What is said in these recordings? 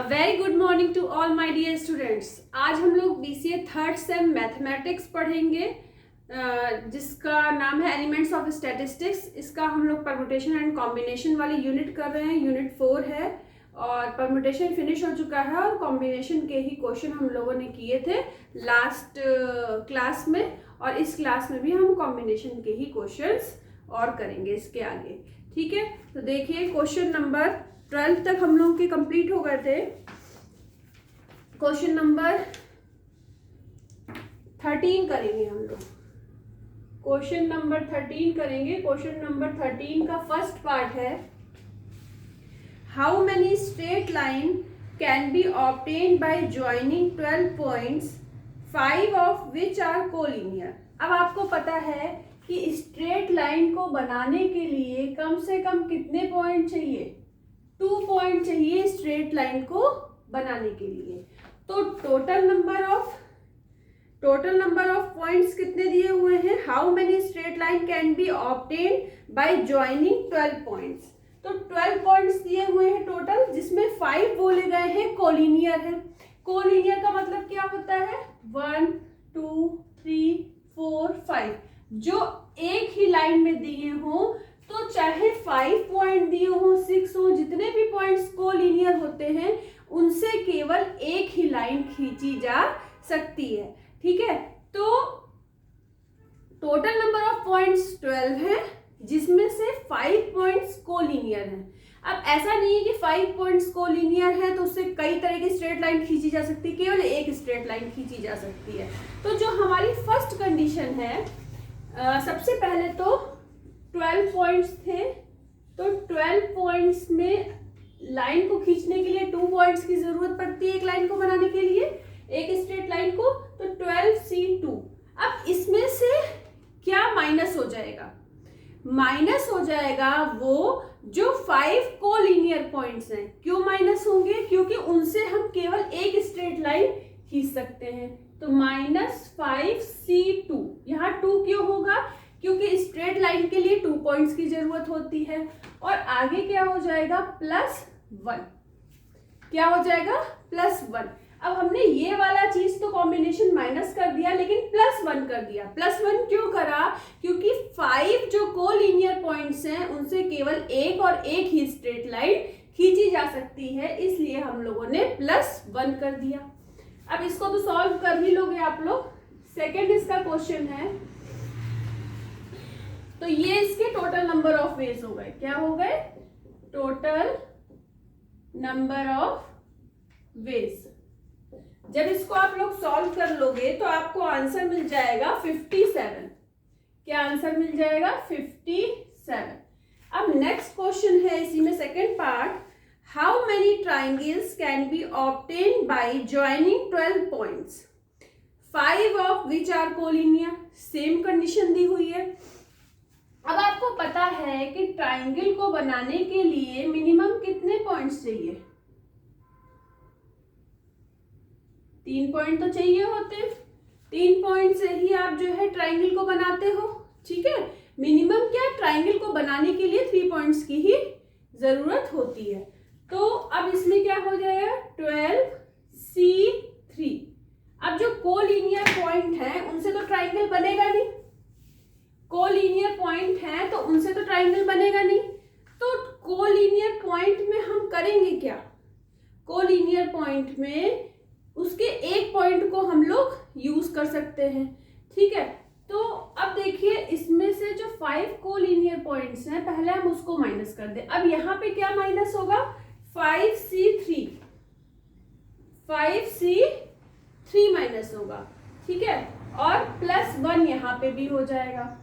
Very good morning to all my dear students. आज हम लोग बीसीए थर्ड सेम मैथमेटिक्स पढ़ेंगे जिसका नाम है एलिमेंट्स ऑफ स्टैटिस्टिक्स। इसका हम लोग परमुटेशन एंड कॉम्बिनेशन वाली यूनिट कर रहे हैं। यूनिट 4 है और परमुटेशन फिनिश हो चुका है और कॉम्बिनेशन के ही क्वेश्चन हम लोगों ने किए थे लास्ट क्लास में, और इस क्लास में भी हम कॉम्बिनेशन के ही क्वेश्चंस और करेंगे इसके आगे। ठीक है, तो देखिए क्वेश्चन नंबर 12 तक हम लोग के कंप्लीट हो गए थे। क्वेश्चन नंबर 13 करेंगे हम लोग। क्वेश्चन नंबर 13 करेंगे। क्वेश्चन नंबर 13 का फर्स्ट पार्ट है, how many straight line can be obtained by joining 12 points 5 of which are collinear. अब आपको पता है कि स्ट्रेट लाइन को बनाने के लिए कम से कम कितने पॉइंट चाहिए? 2 पॉइंट चाहिए स्ट्रेट लाइन को बनाने के लिए। तो टोटल नंबर ऑफ पॉइंट्स कितने दिए हुए हैं? How many straight line can be obtained by joining 12 points. तो 12 पॉइंट्स दिए हुए हैं टोटल, जिसमें 5 बोले गए हैं कोलिनियर है। कोलिनियर का मतलब क्या होता है? 1 2 3 4 5 जो एक ही लाइन में दिए हों, तो चाहे 5 पॉइंट दिए हो 6 हो, जितने भी पॉइंट्स कोलिनियर होते हैं उनसे केवल एक ही लाइन खींची जा सकती है। ठीक है, तो टोटल नंबर ऑफ पॉइंट्स 12 है, जिसमें से 5 पॉइंट्स कोलिनियर हैं। अब ऐसा नहीं है कि 5 पॉइंट्स कोलिनियर है तो उससे कई तरह की स्ट्रेट लाइन खींची जा सकती है, केवल एक स्ट्रेट लाइन खींची जा सकती है। तो जो हमारी फर्स्ट कंडीशन है, सबसे पहले तो 12 पॉइंट्स थे, तो 12 पॉइंट्स में लाइन को खींचने के लिए 2 पॉइंट्स की जरूरत पड़ती है एक लाइन को बनाने के लिए, एक स्ट्रेट लाइन को। तो 12C2। अब इसमें से क्या माइनस हो जाएगा? माइनस हो जाएगा वो जो 5 कोलिनियर पॉइंट्स हैं। क्यों माइनस होंगे? क्योंकि उनसे हम केवल एक स्ट्रेट लाइन खींच सकते हैं। तो -5C2। यहाँ 2 क्यों होगा? क्योंकि स्ट्रेट लाइन के लिए 2 पॉइंट्स की जरूरत होती है। और आगे क्या हो जाएगा? +1। क्या हो जाएगा? +1। अब हमने ये वाला चीज तो कॉम्बिनेशन माइनस कर दिया, लेकिन +1 कर दिया। +1 क्यों करा? क्योंकि 5 जो कोलिनियर पॉइंट्स हैं उनसे केवल एक और एक ही स्ट्रेट लाइन खींची जा सकती है, इसलिए हम लोगों ने +1 कर दिया। अब इसको तो सॉल्व कर ही लोगे आप लोग। सेकेंड इसका क्वेश्चन है, तो ये इसके टोटल नंबर ऑफ वेज हो गए। क्या हो गए? Total number of veg. जब इसको आप लोग सॉल्व कर लोगे तो आपको आंसर मिल जाएगा 57। क्या आंसर मिल जाएगा? 57। अब नेक्स्ट क्वेश्चन है इसी में second part, how many triangles can be obtained by joining 12 points 5 of which are collinear. Same condition दी हुई है। अब आपको पता है कि ट्राइंगल को बनाने के लिए मिनिमम कितने पॉइंट्स चाहिए? 3 पॉइंट तो चाहिए होते। 3 पॉइंट से ही आप जो है ट्राइंगल को बनाते हो। ठीक है, मिनिमम क्या, ट्राइंगल को बनाने के लिए 3 पॉइंट्स की ही जरूरत होती है। तो अब इसमें क्या हो जाएगा? 12C3। अब जो कोलिनियर पॉइंट है उनसे तो ट्राइंगल बनेगा नहीं। कोलिनियर पॉइंट है तो उनसे तो ट्राइंगल बनेगा नहीं। तो कोलिनियर पॉइंट में हम करेंगे क्या? कोलिनियर पॉइंट में उसके एक पॉइंट को हम लोग यूज कर सकते हैं। ठीक है, तो अब देखिए इसमें से जो 5 कोलिनियर पॉइंट्स हैं, पहले हम उसको माइनस कर दें। अब यहाँ पे क्या माइनस होगा? 5C3 माइनस होगा। ठीक है, और +1 यहाँ पे भी हो जाएगा।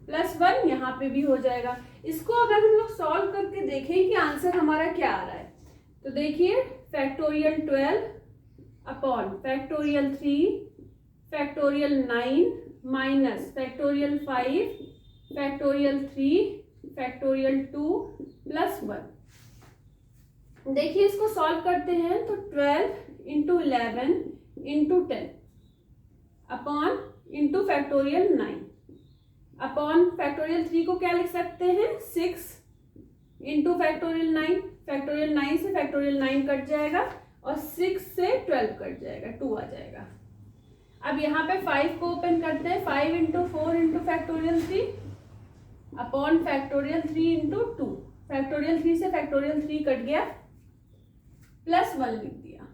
+1 यहाँ पे भी हो जाएगा। इसको अगर हम लोग सॉल्व करके देखें कि आंसर हमारा क्या आ रहा है, तो देखिए factorial 12 upon factorial 3 factorial 9 minus factorial 5 factorial 3 factorial 2 +1। देखिए इसको सॉल्व करते हैं तो 12 × 11 × 10 upon into factorial 9 upon factorial 3 को क्या लिख सकते हैं? 6 × फैक्टोरियल 9 फैक्टोरियल 9 से फैक्टोरियल 9 कट जाएगा और 6 से 12 कट जाएगा, 2 आ जाएगा। अब यहाँ पे 5 को ओपन करते हैं, 5 into 4 into factorial 3 upon factorial 3 into 2। Factorial 3 से फैक्टोरियल 3 कट गया, प्लस 1 लिख दिया।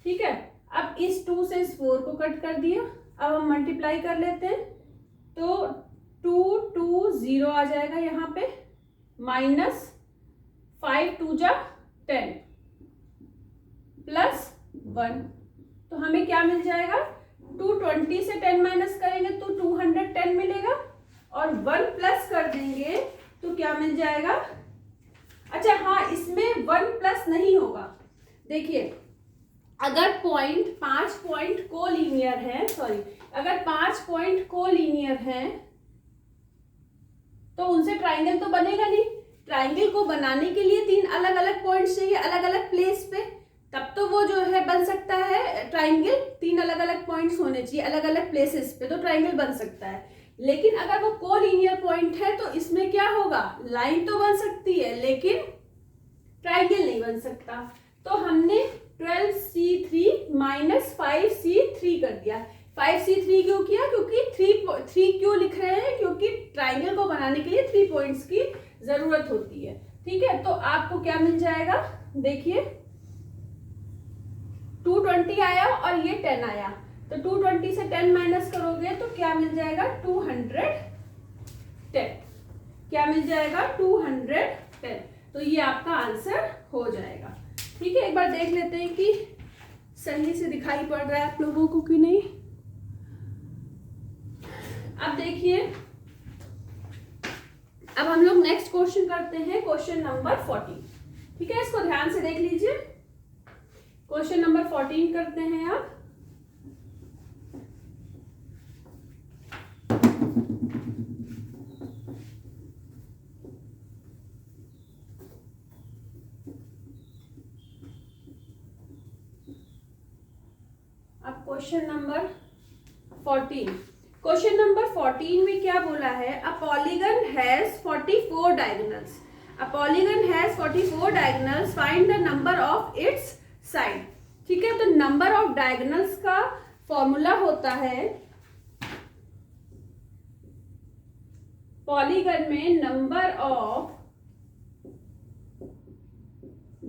ठीक है, अब इस 2 से इस 4 को कट कर दिया। अब हम मल्टीप्लाई कर लेते हैं, तो 2 2 0 आ जाएगा यहाँ पे, माइनस 5 2 जा 10 प्लस 1, तो हमें क्या मिल जाएगा, 220 से 10 माइनस करेंगे तो 210 मिलेगा, और 1 प्लस कर देंगे तो क्या मिल जाएगा। अच्छा हाँ, इसमें 1 प्लस नहीं होगा। देखिए, अगर 5 पॉइंट कोलिनियर है, सॉरी, अगर 5 पॉइंट कोलिनियर है तो उनसे ट्राइंगल तो बनेगा नहीं। ट्राइंगल को बनाने के लिए 3 अलग अलग पॉइंट्स चाहिए, अलग अलग प्लेस पे, तब तो वो जो है बन सकता है ट्राइंगल। 3 अलग अलग पॉइंट्स होने चाहिए अलग अलग प्लेसेस पे, तो ट्राइंगल बन सकता है। लेकिन अगर वो कोलिनियर पॉइंट है तो इसमें क्या होगा, लाइन तो बन सकती है लेकिन ट्राइंगल नहीं बन सकता। तो हमने 12C3 माइनस 5C3 कर दिया। 5C3 क्यों किया, क्योंकि 3 क्यों लिख रहे हैं, क्योंकि ट्राइंगल को बनाने के लिए 3 पॉइंट्स की जरूरत होती है। ठीक है, तो आपको क्या मिल जाएगा, देखिए 220 आया और ये 10 आया, तो 220 से 10 माइनस करोगे तो क्या मिल जाएगा, 210। क्या मिल जाएगा, 210। तो ये आपका आंसर हो जाएगा। ठीक है, एक बार देख लेते हैं कि सही से दिखाई पड़ रहा है आप लोगों को कि नहीं। अब देखिए, अब हम लोग नेक्स्ट क्वेश्चन करते हैं, क्वेश्चन नंबर 14। ठीक है, इसको ध्यान से देख लीजिए। क्वेश्चन नंबर 14 करते हैं आप। अब क्वेश्चन नंबर 14, क्वेश्चन नंबर 14 में क्या बोला है, a polygon has 44 diagonals. A polygon has 44 diagonals, find the number of its side. ठीक है, तो नंबर ऑफ डायगोनल्स का फॉर्मूला होता है, पॉलीगन में नंबर ऑफ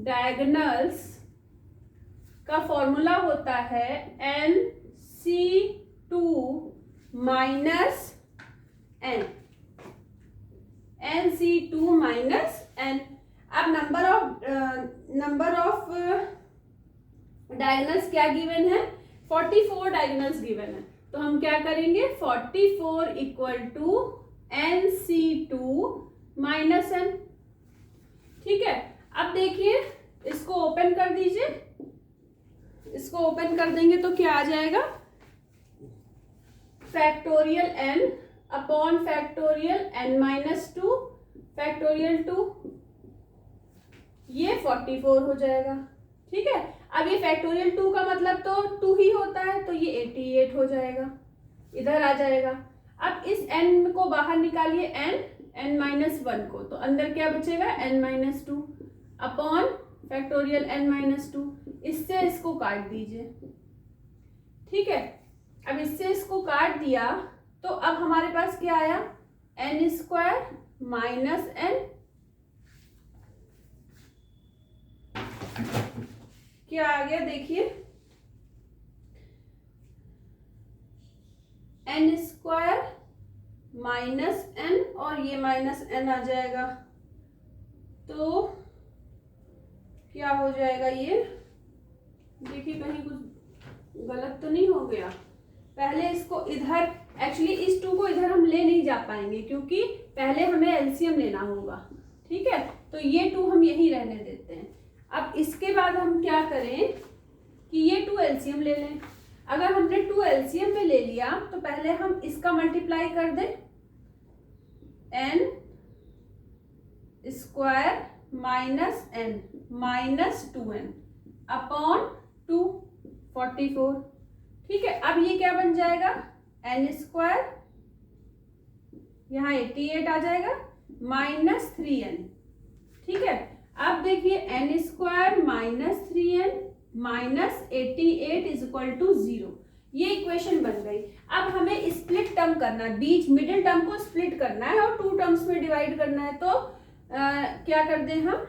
डायगोनल्स का फॉर्मूला होता है NC2 minus n, NC2 minus n। अब नंबर ऑफ डायगोनल्स क्या गिवन है, 44 डायगोनल्स गिवन है, तो हम क्या करेंगे, 44 equal to NC2 minus n। ठीक है, अब देखिए इसको ओपन कर दीजिए, इसको ओपन कर देंगे तो क्या आ जाएगा, factorial n upon factorial n minus 2 factorial 2, ये 44 हो जाएगा। ठीक है, अब ये फैक्टोरियल 2 का मतलब तो 2 ही होता है, तो ये 88 हो जाएगा, इधर आ जाएगा। अब इस n को बाहर निकालिए, n माइनस 1 को, तो अंदर क्या बचेगा, n minus 2 upon factorial n minus 2, इससे इसको काट दीजिए। ठीक है, अब इससे इसको काट दिया तो अब हमारे पास क्या आया, n स्क्वायर माइनस n, क्या आ गया, देखिए n स्क्वायर माइनस n और ये माइनस n आ जाएगा, तो क्या हो जाएगा, ये देखिए कहीं कुछ गलत तो नहीं हो गया। पहले इसको इधर, एक्चुअली इस 2 को इधर हम ले नहीं जा पाएंगे क्योंकि पहले हमें एलसीएम लेना होगा। ठीक है, तो ये 2 हम यहीं रहने देते हैं। अब इसके बाद हम क्या करें कि ये 2 एलसीएम ले लें। अगर हमने 2 एलसीएम में ले लिया तो पहले हम इसका मल्टीप्लाई कर दें, n square minus n minus 2n upon 2 44। ठीक है, अब ये क्या बन जाएगा, n स्क्वायर, यहाँ 88 आ जाएगा माइनस 3n। ठीक है, अब देखिए n square minus 3n minus 88 is equal to 0, ये इक्वेशन बन गई। अब हमें स्प्लिट टर्म करना है, बीच मिडिल टर्म को स्प्लिट करना है और 2 टर्म्स में डिवाइड करना है। तो क्या कर दें हम,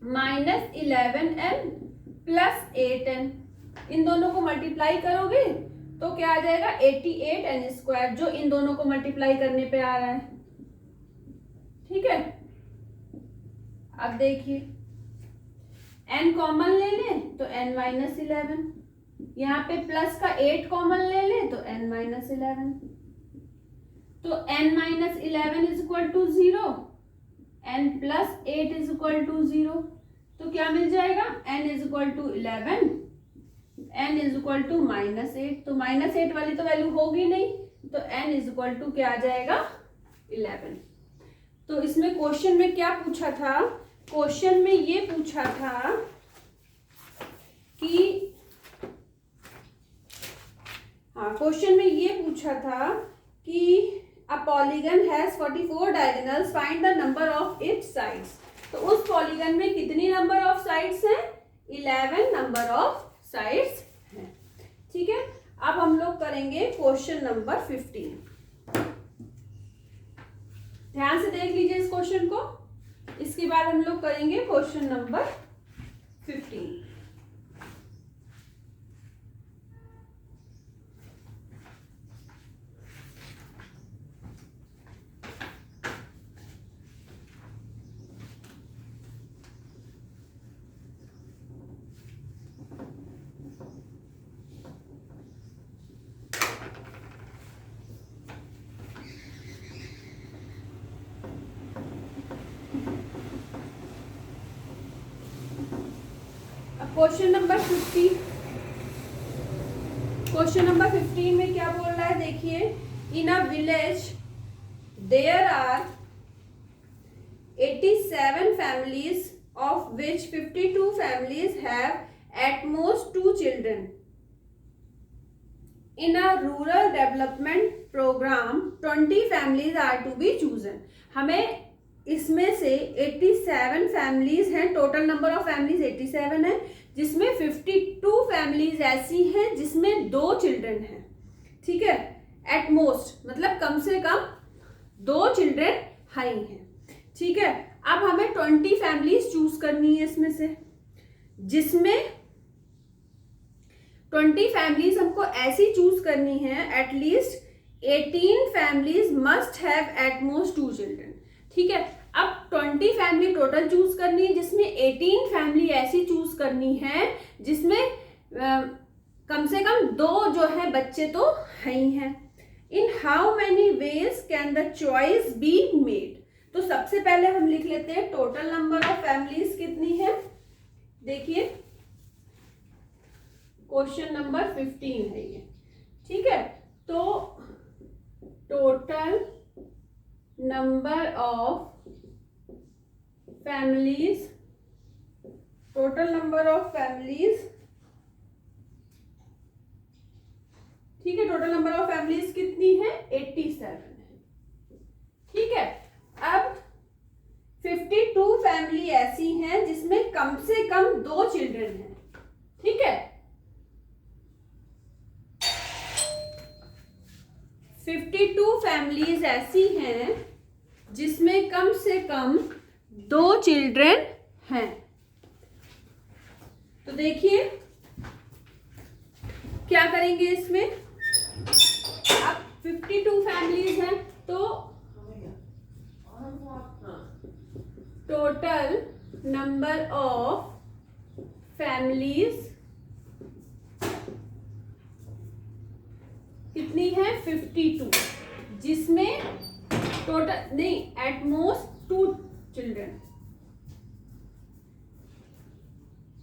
माइनस 11n प्लस 8n, इन दोनों को मल्टीप्लाई करोगे तो क्या आ जाएगा 88n स्क्वायर, जो इन दोनों को मल्टीप्लाई करने पे आ रहा है। ठीक है, अब देखिए n कॉमन ले लें तो n माइनस 11, यहाँ पे प्लस का 8 कॉमन ले लें तो n माइनस 11, तो n minus 11 is equal to 0, n plus 8 is equal to 0, तो क्या मिल जाएगा n is equal to 11, n is equal to minus 8, तो माइनस 8 वाली तो वैल्यू होगी नहीं, तो n इज इक्वल टू क्या आ जाएगा 11। तो इसमें क्वेश्चन में क्या पूछा था, क्वेश्चन में ये पूछा था कि क्वेश्चन में ये पूछा था कि a polygon has 44 diagonals, find the number of its sides. तो उस पॉलीगन में कितनी नंबर ऑफ साइड्स हैं, 11 नंबर ऑफ साइड्स हैं। ठीक है, अब हम लोग करेंगे क्वेश्चन नंबर 15। ध्यान से देख लीजिए इस क्वेश्चन को, इसके बाद हम लोग करेंगे question number 15। Question number 15, question number 15 में क्या बोल रहा है, देखिए, in a village there are 87 families of which 52 families have at most 2 children. In a rural development program 20 families are to be chosen. हमें इसमें से 87 फैमिलीज हैं, टोटल नंबर ऑफ फैमिलीज 87 है, जिसमें 52 फैमिलीज ऐसी हैं जिसमें 2 चिल्ड्रन हैं। ठीक है, एट मोस्ट मतलब कम से कम 2 चिल्ड्रन हाई हैं। ठीक है, अब हमें 20 फैमिलीज चूज करनी है इसमें से, जिसमें 20 फैमिलीज हमको ऐसी चूज करनी है, at least 18 families must have at most 2 children. ठीक है, अब 20 फैमिली टोटल चूज करनी है, जिसमें 18 फैमिली ऐसी चूज करनी है जिसमें कम से कम 2 जो है बच्चे तो है ही हैं। इन how many ways can the choice be made. तो सबसे पहले हम लिख लेते हैं टोटल नंबर ऑफ फैमिलीज कितनी है। देखिए क्वेश्चन नंबर 15 है ये। ठीक है, तो total number of families, total number of families, ठीक है, टोटल नंबर ऑफ फैमिलीज कितनी है 87 है। ठीक है, अब 52 फैमिली ऐसी हैं जिसमें कम से कम 2 चिल्ड्रन हैं। ठीक है, 52 फैमिलीज ऐसी हैं जिसमें कम से कम 2 चिल्ड्रन हैं। तो देखिए क्या करेंगे इसमें, अब 52 फैमिलीज हैं तो टोटल नंबर ऑफ फैमिलीज कितनी है 52, जिसमें टोटल नहीं at most 2 children,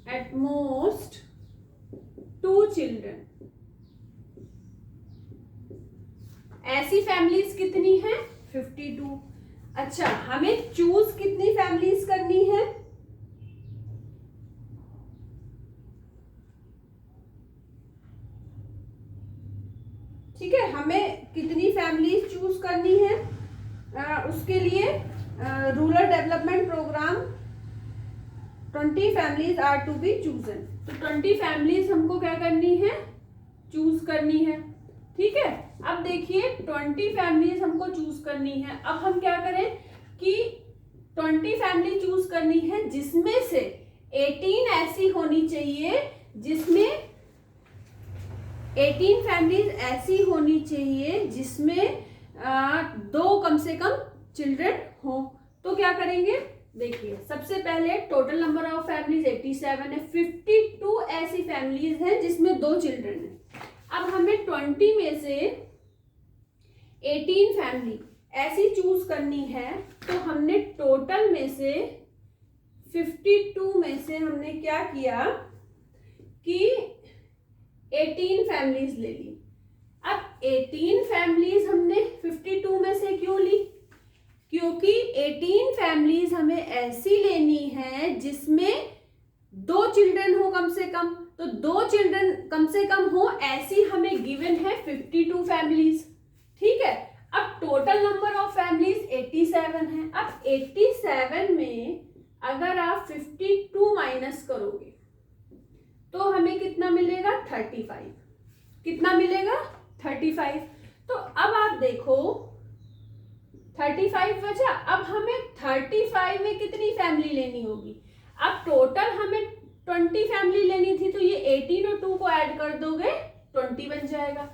at most 2 children. ऐसी फैमिलीज कितनी है 52। अच्छा, हमें चूज कितनी फैमिलीज करनी है, ठीक है, हमें कितनी फैमिलीज चूज करनी है, उसके लिए rural development programme 20 families are to be chosen. तो 20 फैमिलीज हमको क्या करनी है, चूज करनी है। ठीक है, अब देखिए 20 फैमिलीज हमको चूज करनी है। अब हम क्या करें कि 20 फैमिली चूज करनी है जिसमें से 18 ऐसी होनी चाहिए, जिसमें 18 फैमिलीज ऐसी होनी चाहिए जिसमें दो कम से कम चिल्ड्रन हो। तो क्या करेंगे, देखिए सबसे पहले टोटल नंबर ऑफ फैमिलीज 87 है, 52 ऐसी फैमिलीज हैं जिसमें दो चिल्ड्रन हैं। अब हमें 20 में से 18 फैमिली ऐसी चूज करनी है। तो हमने टोटल में से 52 में से हमने क्या किया कि 18 फैमिलीज ले ली। अब 18 फैमिलीज हमने 52 में से क्यों ली, क्योंकि 18 फैमिलीज हमें ऐसी लेनी है जिसमें दो चिल्ड्रन हो कम से कम। तो दो चिल्ड्रन कम से कम हो ऐसी हमें गिवन है 52 फैमिलीज। ठीक है, अब टोटल नंबर ऑफ फैमिलीज 87 है। अब 87 में अगर आप 52 माइनस करोगे तो हमें कितना मिलेगा, 35। कितना मिलेगा, 35। तो अब आप देखो 35 बचा। अब हमें 35 में कितनी फैमिली लेनी होगी। अब टोटल हमें 20 फैमिली लेनी थी, तो ये 18 और 2 को ऐड कर दोगे 20 बन जाएगा।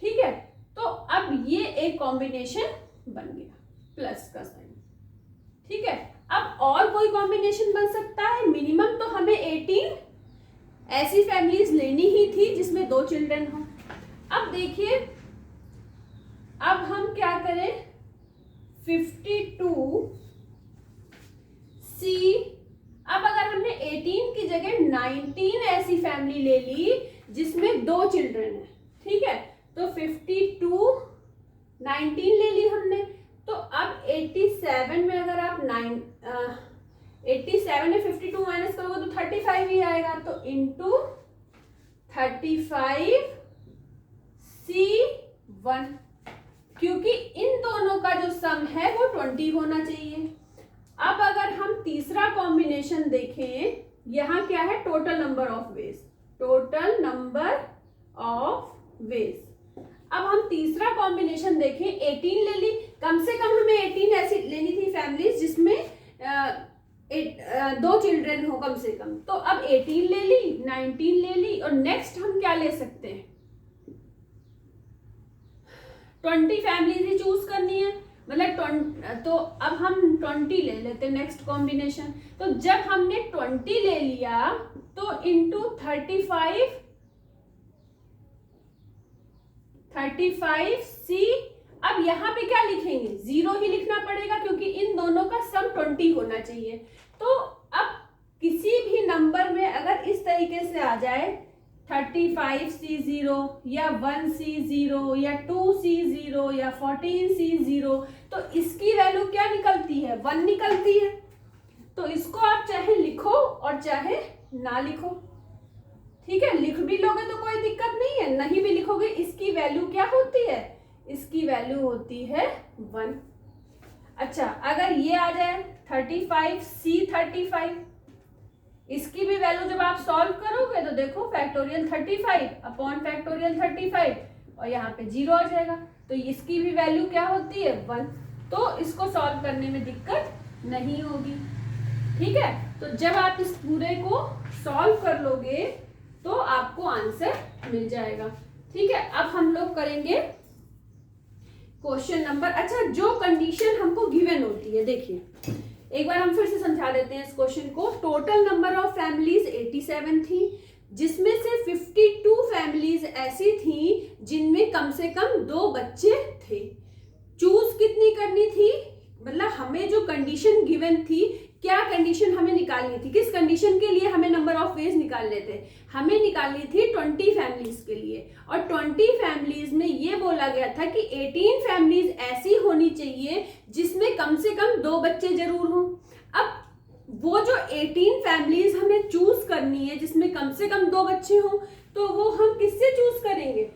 ठीक है, तो अब ये एक कॉम्बिनेशन बन गया प्लस का साइन। ठीक है, अब और कोई कॉम्बिनेशन बन सकता है। मिनिमम तो हमें 18 ऐसी फैमिलीज लेनी ही थी जिसमें दो चिल्ड्रन हो। अब देखिए, अब हम क्या करें, 52 सी। अब अगर हमने 18 की जगह 19 ऐसी फैमिली ले ली जिसमें दो चिल्ड्रन है। ठीक है, तो 52 19 ले ली हमने। तो अब 87 में अगर आप 87 में 52 माइनस करोगे तो 35 ही आएगा। तो इंटू 35 C1, क्योंकि इन दोनों का जो सम है वो 20 होना चाहिए। अब अगर हम तीसरा कॉम्बिनेशन देखें, यहां क्या है, total number of veg. Total number of veg. अब हम तीसरा कॉम्बिनेशन देखें, 18 ले ली। कम से कम हमें 18 ऐसी लेनी थी फैमिलीज जिसमें दो चिल्ड्रन हो कम से कम। तो अब 18 ले ली, 19 ले ली, और नेक्स्ट हम क्या ले सकते हैं, 20 फैमिलीज ही चूज करनी है। मतलब तो अब हम 20 ले लेते हैं नेक्स्ट कॉम्बिनेशन। तो जब हमने 20 ले लिया तो इंटू 35 सी। अब यहाँ पे क्या लिखेंगे, 0 ही लिखना पड़ेगा क्योंकि इन दोनों का सम 20 होना चाहिए। तो अब किसी भी नंबर में अगर इस तरीके से आ जाए 35C0 या 1C0 या 2C0 या 14C0, तो इसकी वैल्यू क्या निकलती है, 1 निकलती है। तो इसको आप चाहे लिखो और चाहे ना लिखो। ठीक है, लिख भी लोगे तो कोई दिक्कत नहीं है, नहीं भी लिखोगे इसकी वैल्यू क्या होती है, इसकी वैल्यू होती है 1। अच्छा, अगर ये आ जाए 35C35, इसकी भी वैल्यू जब आप सॉल्व करोगे तो देखो फैक्टोरियल 35 अपॉन फैक्टोरियल 35 और यहाँ पे 0 आ जाएगा। तो इसकी भी वैल्यू क्या होती है, 1। तो इसको सॉल्व करने में दिक्कत नहीं होगी। ठीक है, तो जब आप इस पूरे को सॉल्व कर लोगे तो आपको आंसर मिल जाएगा। ठीक है, अब हम लोग करेंगे क्वेश्चन नंबर। अच्छा, जो कंडीशन हमको गिवन होती है, देखिए एक बार हम फिर से समझा देते हैं इस क्वेश्चन को। टोटल नंबर ऑफ फैमिलीज 87 थी, जिसमें से 52 फैमिलीज ऐसी थी जिनमें कम से कम 2 बच्चे थे। चूज कितनी करनी थी, मतलब हमें जो कंडीशन गिवन थी, क्या कंडीशन हमें निकालनी थी, किस कंडीशन के लिए हमें नंबर ऑफ वेज निकालने थे, हमें निकालनी थी 20 फैमिलीज के लिए। और 20 फैमिलीज में ये बोला गया था कि 18 फैमिलीज ऐसी होनी चाहिए जिसमें कम से कम 2 बच्चे जरूर हों। अब वो जो 18 फैमिलीज हमें चूज करनी है जिसमें कम से कम 2 बच्चे हों, तो वो हम किससे चूज करेंगे,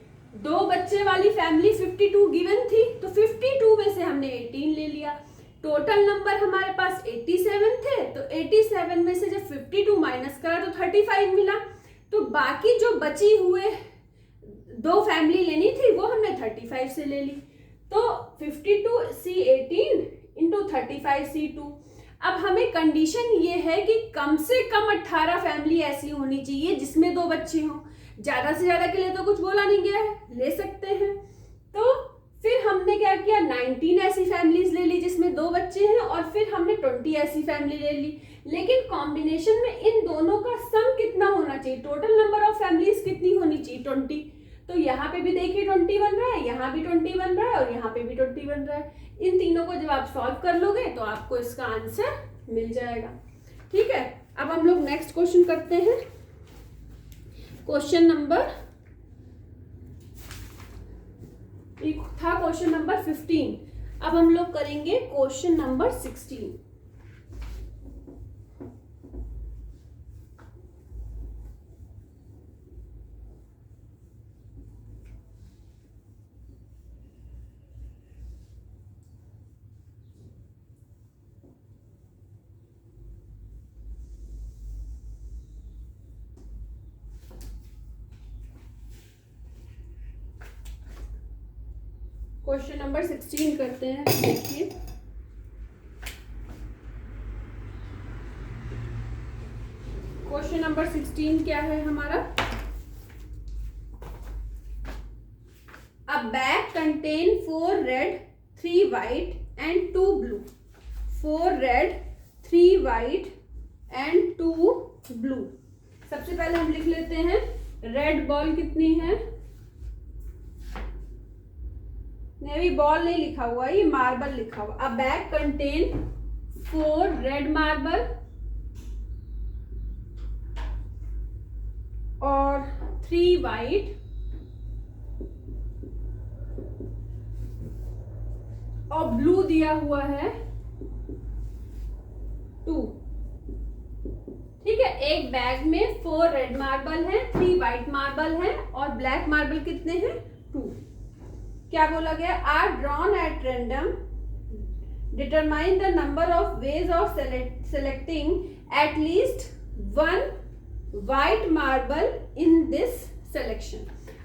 2 बच्चे वाली फैमिली 52 गिवन थी, तो 52 में से हमने 18 ले लिया। टोटल नंबर हमारे पास 87 थे, तो 87 में से जब 52 माइनस करा तो 35 मिला। तो बाकी जो बची हुए 2 फैमिली लेनी थी वो हमने 35 से ले ली। तो 52C18 इंटू 35C2। अब हमें कंडीशन ये है कि कम से कम 18 फैमिली ऐसी होनी चाहिए जिसमें 2 बच्चे हों। ज्यादा से ज्यादा के लिए तो कुछ बोला नहीं गया है, ले सकते हैं। तो फिर हमने क्या किया, 19 ऐसी फैमिलीज ले ली जिसमें 2 बच्चे हैं, और फिर हमने 20 ऐसी फैमिली ले ली। लेकिन कॉम्बिनेशन में इन दोनों का सम कितना होना चाहिए, टोटल नंबर ऑफ फैमिलीज कितनी होनी चाहिए, 20। तो यहाँ पे भी देखिए 20 बन रहा है, यहाँ भी 20 बन रहा है, और यहाँ पे भी 20 बन रहा है। इन तीनों को जब आप सॉल्व कर लोगे तो आपको इसका आंसर मिल जाएगा। ठीक है, अब हम लोग नेक्स्ट क्वेश्चन करते हैं। क्वेश्चन नंबर था क्वेश्चन नंबर 15। अब हम लोग करेंगे क्वेश्चन नंबर 16। क्वेश्चन नंबर 16 करते हैं। देखिए क्वेश्चन नंबर 16 क्या है हमारा, अ bag contain 4 red 3 white and 2 blue. 4 red 3 white and 2 blue. सबसे पहले हम लिख लेते हैं रेड बॉल कितनी है, नहीं बॉल नहीं लिखा हुआ, ये मार्बल लिखा हुआ। अ बैग कंटेन 4 रेड मार्बल और 3 वाइट और ब्लू दिया हुआ है 2। ठीक है, एक बैग में 4 रेड मार्बल है, 3 वाइट मार्बल है और ब्लैक मार्बल कितने हैं, 2। क्या बोला गया, are drawn at random, determine the number of ways of selecting at least 1 white marble in this selection.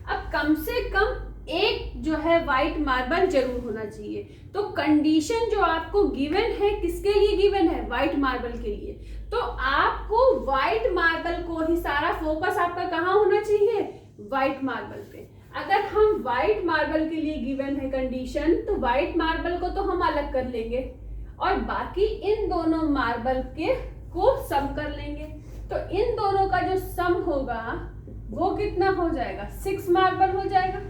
अब कम से कम एक जो है वाइट मार्बल जरूर होना चाहिए। तो कंडीशन जो आपको गिवन है किसके लिए गिवन है, वाइट मार्बल के लिए। तो आपको वाइट मार्बल को ही सारा फोकस आपका कहाँ होना चाहिए, वाइट मार्बल पे। अगर हम व्हाइट मार्बल के लिए गिवन है कंडीशन, तो व्हाइट मार्बल को तो हम अलग कर लेंगे और बाकी इन दोनों मार्बल के को सम कर लेंगे। तो इन दोनों का जो सम होगा वो कितना हो जाएगा, 6 मार्बल हो जाएगा।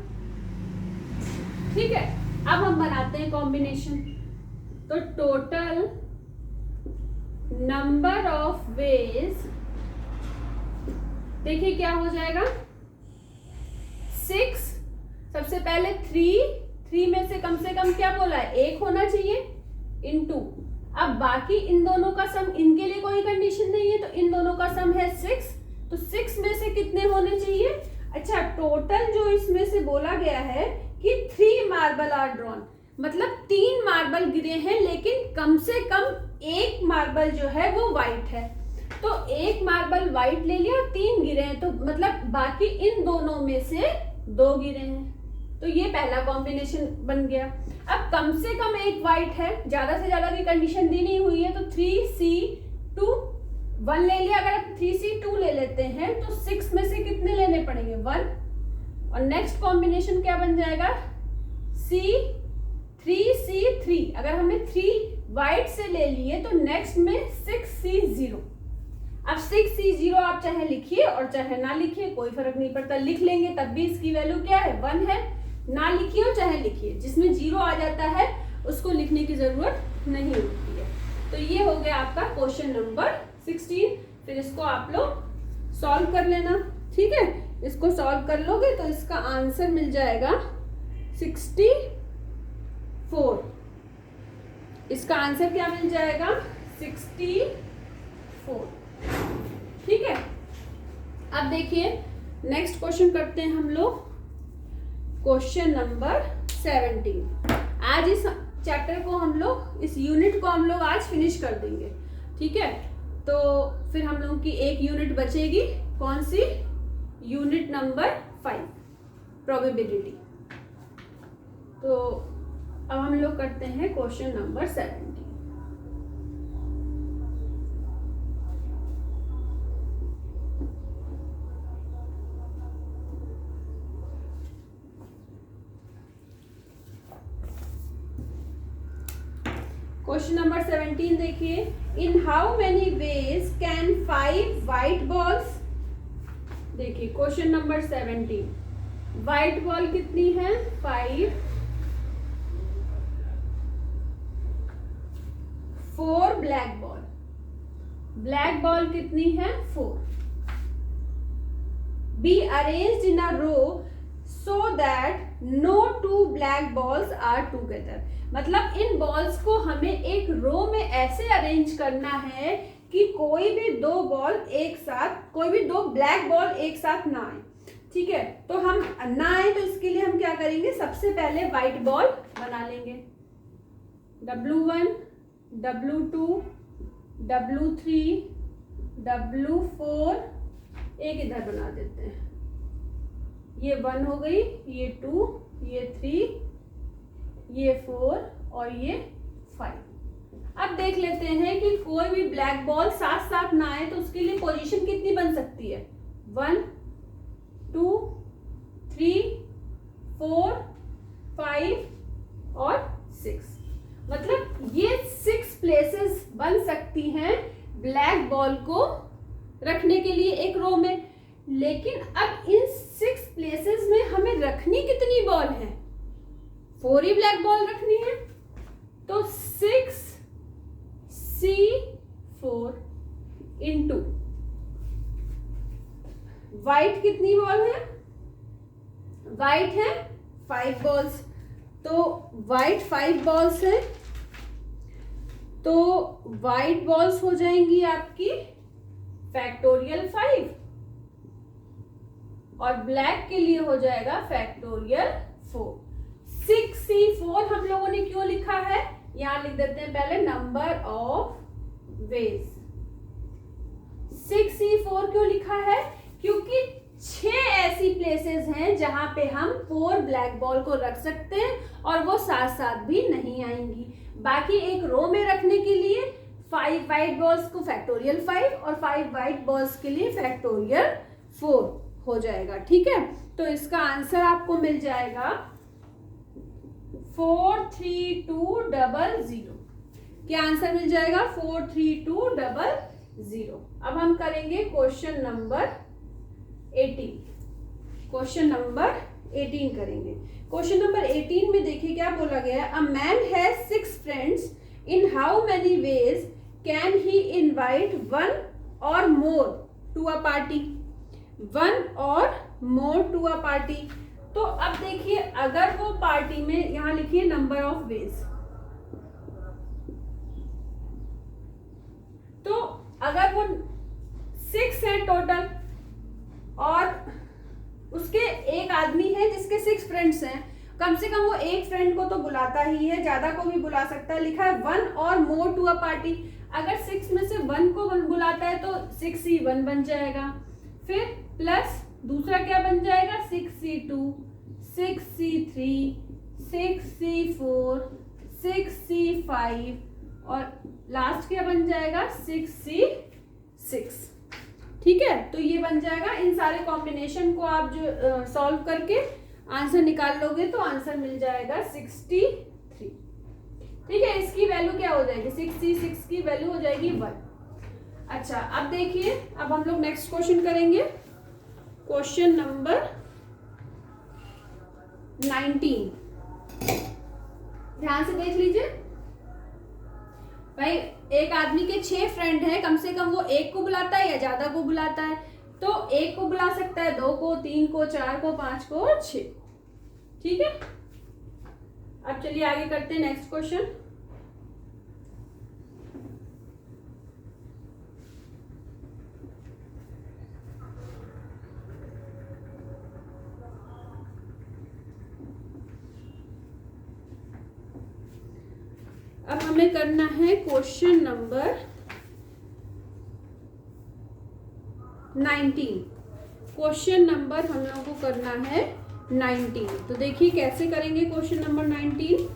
ठीक है, अब हम बनाते हैं कॉम्बिनेशन। तो टोटल नंबर ऑफ वेज देखिए क्या हो जाएगा, 6। सबसे पहले 3 में से कम क्या बोला है, 1 होना चाहिए इनटू। अब बाकी इन दोनों का सम, इनके लिए कोई कंडीशन नहीं है तो इन दोनों का सम है 6। तो 6 में से कितने होने चाहिए, अच्छा टोटल जो इसमें से बोला गया है कि 3 मार्बल आर ड्रॉन, मतलब 3 मार्बल गिरे हैं, लेकिन कम से कम 1 मार्बल जो है वो व्हाइट है। तो 1 मार्बल व्हाइट ले लिया और 3 गिरे हैं, तो मतलब बाकी इन दोनों में से 2 गिरे हैं। तो ये पहला कॉम्बिनेशन बन गया। अब कम से कम 1 व्हाइट है, ज्यादा से ज्यादा की कंडीशन दी नहीं हुई है, तो 3C2 1 ले लिया। अगर आप 3C2 ले लेते हैं तो 6 में से कितने लेने पड़ेंगे, 1। और नेक्स्ट कॉम्बिनेशन क्या बन जाएगा, 3C3। अगर हमने 3 व्हाइट से ले लिए तो नेक्स्ट में 6C0। अब 6C0 आप चाहे लिखिए और चाहे ना लिखिए, कोई फर्क नहीं पड़ता, लिख लेंगे तब भी इसकी वैल्यू क्या है, 1 है। ना लिखिए और चाहे लिखिए, जिसमें 0 आ जाता है उसको लिखने की जरूरत नहीं होती है। तो ये हो गया आपका क्वेश्चन नंबर 16। फिर इसको आप लोग सॉल्व कर लेना। ठीक है, इसको सॉल्व कर लोगे तो इसका आंसर मिल जाएगा 64। इसका आंसर क्या मिल जाएगा, 64। ठीक है, अब देखिए नेक्स्ट क्वेश्चन करते हैं हम लोग, क्वेश्चन नंबर 17। आज इस चैप्टर को हम लोग, इस यूनिट को हम लोग आज फिनिश कर देंगे, ठीक है। तो फिर हम लोग की एक यूनिट बचेगी, कौन सी? Unit number 5, probability. तो अब हम लोग करते हैं क्वेश्चन नंबर 17। क्वेश्चन नंबर 17 देखिए, इन how many ways can 5 white balls, देखिए क्वेश्चन नंबर 17, व्हाइट बॉल कितनी है? 5, 4 ब्लैक बॉल, ब्लैक बॉल कितनी है? 4, be arranged in a row so that no 2 black balls are together. मतलब इन बॉल्स को हमें एक रो में ऐसे अरेंज करना है कि कोई भी 2 बॉल एक साथ, कोई भी 2 ब्लैक बॉल एक साथ ना आए, ठीक है। तो हम ना आए तो इसके लिए हम क्या करेंगे? सबसे पहले व्हाइट बॉल बना लेंगे, W1, W2, W3, W4, एक इधर बना देते हैं, ये 1 हो गई, ये 2, ये 3, ये 4 और ये 5। अब देख लेते हैं कि कोई भी ब्लैक बॉल साथ साथ ना आए तो उसके लिए पोजीशन कितनी बन सकती है? 1, 2, 3, 4, 5 और 6। मतलब ये 6 प्लेसेस बन सकती हैं ब्लैक बॉल को रखने के लिए एक रो में। लेकिन अब इन 6 प्लेसेस में हमें रखनी कितनी बॉल है? 4 ही ब्लैक बॉल रखनी है। तो 6C4 इंटू व्हाइट कितनी बॉल है? व्हाइट है 5 बॉल्स, तो व्हाइट 5 बॉल्स है, तो व्हाइट बॉल्स हो जाएंगी आपकी फैक्टोरियल 5 और ब्लैक के लिए हो जाएगा फैक्टोरियल 4। 6C4 हम लोगों ने क्यों लिखा है? यहां लिख देते हैं पहले नंबर ऑफ वेज। 6C4 क्यों लिखा है? क्योंकि 6 ऐसी प्लेसेस हैं जहां पे हम 4 ब्लैक बॉल को रख सकते हैं और वो साथ साथ भी नहीं आएंगी। बाकी एक रो में रखने के लिए 5 व्हाइट बॉल्स को फैक्टोरियल 5 और 5 व्हाइट बॉल्स के लिए फैक्टोरियल 4 हो जाएगा, ठीक है। तो इसका आंसर आपको मिल जाएगा 43200। क्या आंसर मिल जाएगा? 43200। अब हम करेंगे क्वेश्चन नंबर 18। क्वेश्चन नंबर 18 करेंगे। क्वेश्चन नंबर 18 में देखिए क्या बोला गया है, a man has 6 friends, in how many ways can he invite 1 or more to a party? 1 or more to a party. तो अब देखिए, अगर वो पार्टी में, यहां लिखिए नंबर ऑफ वेज, तो अगर वो 6 है टोटल और उसके एक आदमी है जिसके 6 फ्रेंड्स हैं, कम से कम वो एक फ्रेंड को तो बुलाता ही है, ज्यादा को भी बुला सकता है। लिखा है 1 or more to a party. अगर 6 में से 1 को बुलाता है तो 6C1 बन जाएगा, फिर प्लस दूसरा क्या बन जाएगा? 6C2, 6C3, 6C4, 6C5 और लास्ट क्या बन जाएगा? 6C6, ठीक है। तो ये बन जाएगा। इन सारे कॉम्बिनेशन को आप जो सॉल्व करके आंसर निकाल लोगे तो आंसर मिल जाएगा 63, ठीक है। इसकी वैल्यू क्या हो जाएगी? 6C6 की वैल्यू हो जाएगी 1। अच्छा, अब देखिए, अब हम लोग नेक्स्ट क्वेश्चन करेंगे, क्वेश्चन नंबर 19। ध्यान से देख लीजिए भाई, एक आदमी के 6 फ्रेंड हैं, कम से कम वो एक को बुलाता है या ज्यादा को बुलाता है? तो एक को बुला सकता है, 2 को, 3 को, 4 को, 5 को और 6, ठीक है। अब चलिए आगे करते हैं नेक्स्ट क्वेश्चन। अब हमें करना है क्वेश्चन नंबर 19। क्वेश्चन नंबर हम लोगों को करना है 19। तो देखिए कैसे करेंगे क्वेश्चन नंबर 19।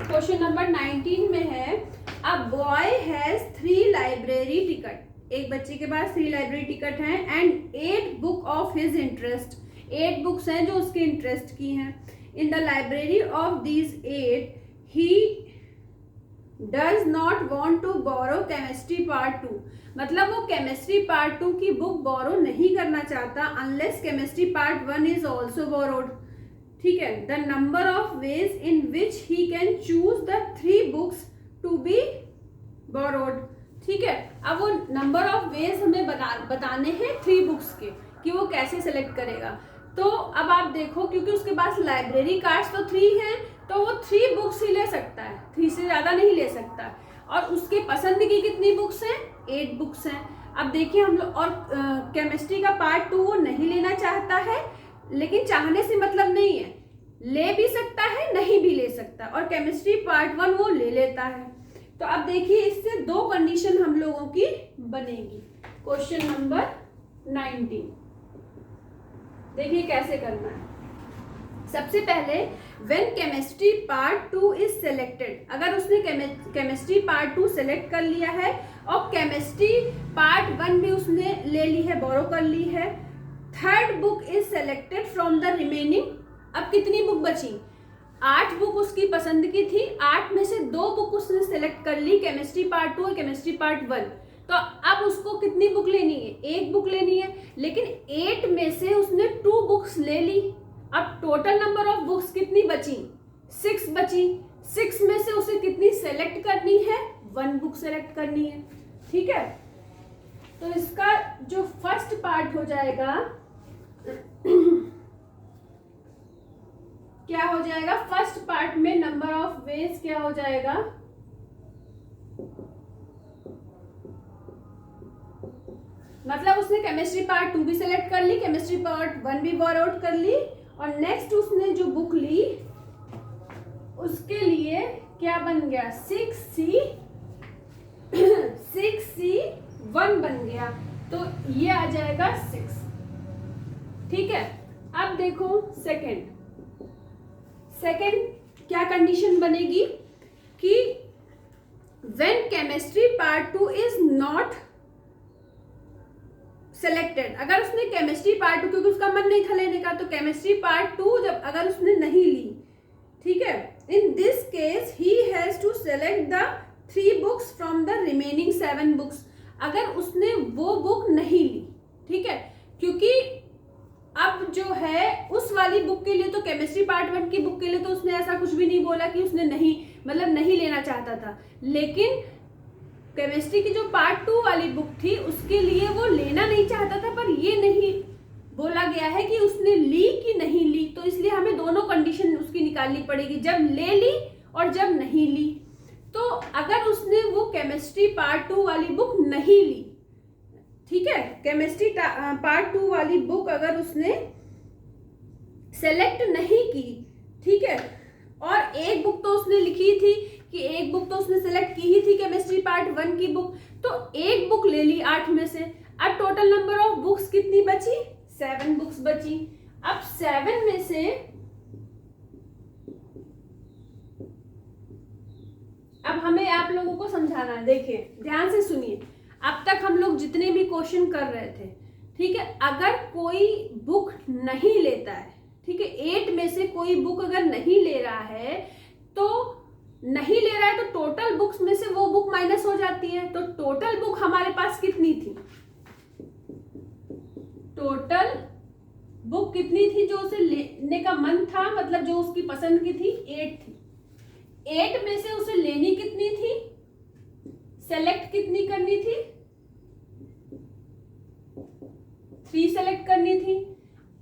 क्वेश्चन नंबर 19 में है a boy has 3 library ticket. एक बच्चे के पास 3 लाइब्रेरी टिकट हैं and 8 book of his interest. 8 books हैं जो उसके इंटरेस्ट की हैं। In the library of these 8 he does not want to borrow chemistry part 2। मतलब वो केमिस्ट्री पार्ट 2 की बुक बोरो नहीं करना चाहता unless chemistry part 1 is also borrowed. ठीक है। The number of ways in which he can choose the 3 books to be borrowed. ठीक है। अब वो नंबर ऑफ वेज हमें बताने हैं 3 बुक्स के कि वो कैसे सेलेक्ट करेगा। तो अब आप देखो क्योंकि उसके पास लाइब्रेरी कार्ड्स तो 3 हैं तो वो 3 बुक्स ही ले सकता है, 3 से ज्यादा नहीं ले सकता। और उसके पसंद की कितनी बुक्स हैं? 8 बुक्स हैं। अब देखिए हम लोग और केमिस्ट्री का पार्ट 2 वो नहीं लेना चाहता है, लेकिन चाहने से मतलब नहीं है, ले भी सकता है नहीं भी ले सकता। और केमिस्ट्री पार्ट 1 वो ले लेता है। तो अब देखिए इससे 2 कंडीशन हम लोगों की बनेगी। क्वेश्चन नंबर 19 देखिए कैसे करना है। सबसे पहले when chemistry part 2 is selected, अगर उसने केमिस्ट्री पार्ट 2 सेलेक्ट कर लिया है और केमिस्ट्री पार्ट 1 भी उसने ले ली है, बोरो कर ली है, 3rd book is selected from the remaining. अब कितनी बुक बची? 8 बुक उसकी पसंद की थी, 8 में से 2 बुक उसने सेलेक्ट कर ली, केमिस्ट्री पार्ट 2 और केमिस्ट्री पार्ट 1। तो अब उसको कितनी बुक लेनी है? 1 बुक लेनी है। लेकिन 8 में से उसने 2 बुक्स ले ली। अब टोटल नंबर ऑफ बुक्स कितनी बची? 6 बची। 6 में से उसे कितनी सेलेक्ट करनी है? 1 बुक सेलेक्ट करनी है। ठीक है। तो इसका जो फर्स्ट पार्ट हो जाएगा क्या हो जाएगा? फर्स्ट पार्ट में नंबर ऑफ वेज क्या हो जाएगा? मतलब उसने केमिस्ट्री पार्ट 2 भी सेलेक्ट कर ली, केमिस्ट्री पार्ट 1 भी बोरोड कर ली, और नेक्स्ट उसने जो बुक ली उसके लिए क्या बन गया? 6C1 बन गया। तो ये आ जाएगा 6। ठीक है। अब देखो सेकंड क्या कंडीशन बनेगी कि when chemistry part 2 is not selected. अगर उसने केमिस्ट्री पार्ट 2, क्योंकि उसका मन नहीं था लेने का, तो केमिस्ट्री पार्ट 2 जब अगर उसने नहीं ली, ठीक है, in this case he has to select the 3 books from the remaining 7 books. अगर उसने वो बुक नहीं ली, ठीक है, क्योंकि अब जो है उस वाली बुक के लिए तो केमिस्ट्री पार्ट 1 की बुक के लिए तो उसने ऐसा कुछ भी नहीं बोला कि उसने नहीं लेना चाहता था। लेकिन केमिस्ट्री की जो पार्ट 2 वाली बुक थी उसके लिए वो लेना नहीं चाहता था, पर ये नहीं बोला गया है कि उसने ली कि नहीं ली। तो इसलिए हमें दोनों कंडीशन उसकी निकालनी पड़ेगी, जब ले ली और जब नहीं ली। तो अगर उसने वो केमिस्ट्री पार्ट 2 वाली बुक नहीं ली, ठीक है, केमिस्ट्री पार्ट 2 वाली बुक अगर उसने सेलेक्ट नहीं की, ठीक है, और एक बुक तो उसने लिखी थी कि एक बुक तो उसने सेलेक्ट की ही थी केमिस्ट्री पार्ट 1 की बुक, तो एक बुक ले ली 8 में से। अब टोटल नंबर ऑफ बुक्स कितनी बची? 7 बुक्स बची। अब 7 में से अब हमें आप लोगों को समझाना है। देखिए ध्यान से सुनिए, अब तक हम लोग जितने भी क्वेश्चन कर रहे थे, ठीक है, अगर कोई बुक नहीं लेता है, ठीक है, 8 में से कोई बुक अगर नहीं ले रहा है तो टोटल बुक्स में से वो बुक माइनस हो जाती है। तो टोटल बुक हमारे पास कितनी थी? टोटल बुक कितनी थी जो उसे लेने का मन था, मतलब जो उसकी पसंद की थी? 8 थी। 8 में से उसे लेनी कितनी थी? सेलेक्ट कितनी करनी थी? 3 सेलेक्ट करनी थी।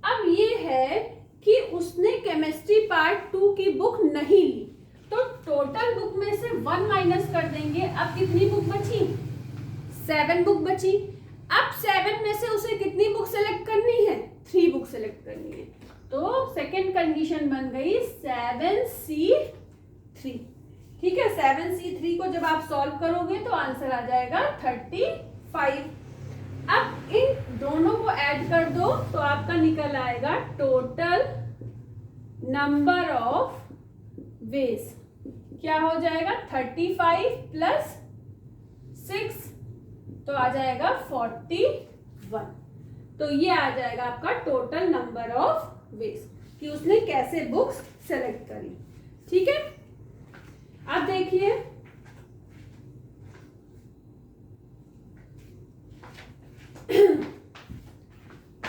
अब ये है कि उसने केमिस्ट्री पार्ट 2 की बुक नहीं ली, तो टोटल बुक में से 1 माइनस कर देंगे। अब कितनी बुक बची? 7 बुक बची। अब 7 में से उसे कितनी बुक सेलेक्ट करनी है? 3 बुक सेलेक्ट करनी है। तो सेकेंड कंडीशन बन गई 7C3। ठीक है, 7C3 को जब आप सॉल्व करोगे तो आंसर आ जाएगा 35। अब इन दोनों को ऐड कर दो तो आपका निकल आएगा टोटल नंबर ऑफ वेज। क्या हो जाएगा 35 प्लस 6 तो आ जाएगा 41। तो ये आ जाएगा आपका टोटल नंबर ऑफ वेज कि उसने कैसे बुक्स सेलेक्ट करी। ठीक है, अब देखिए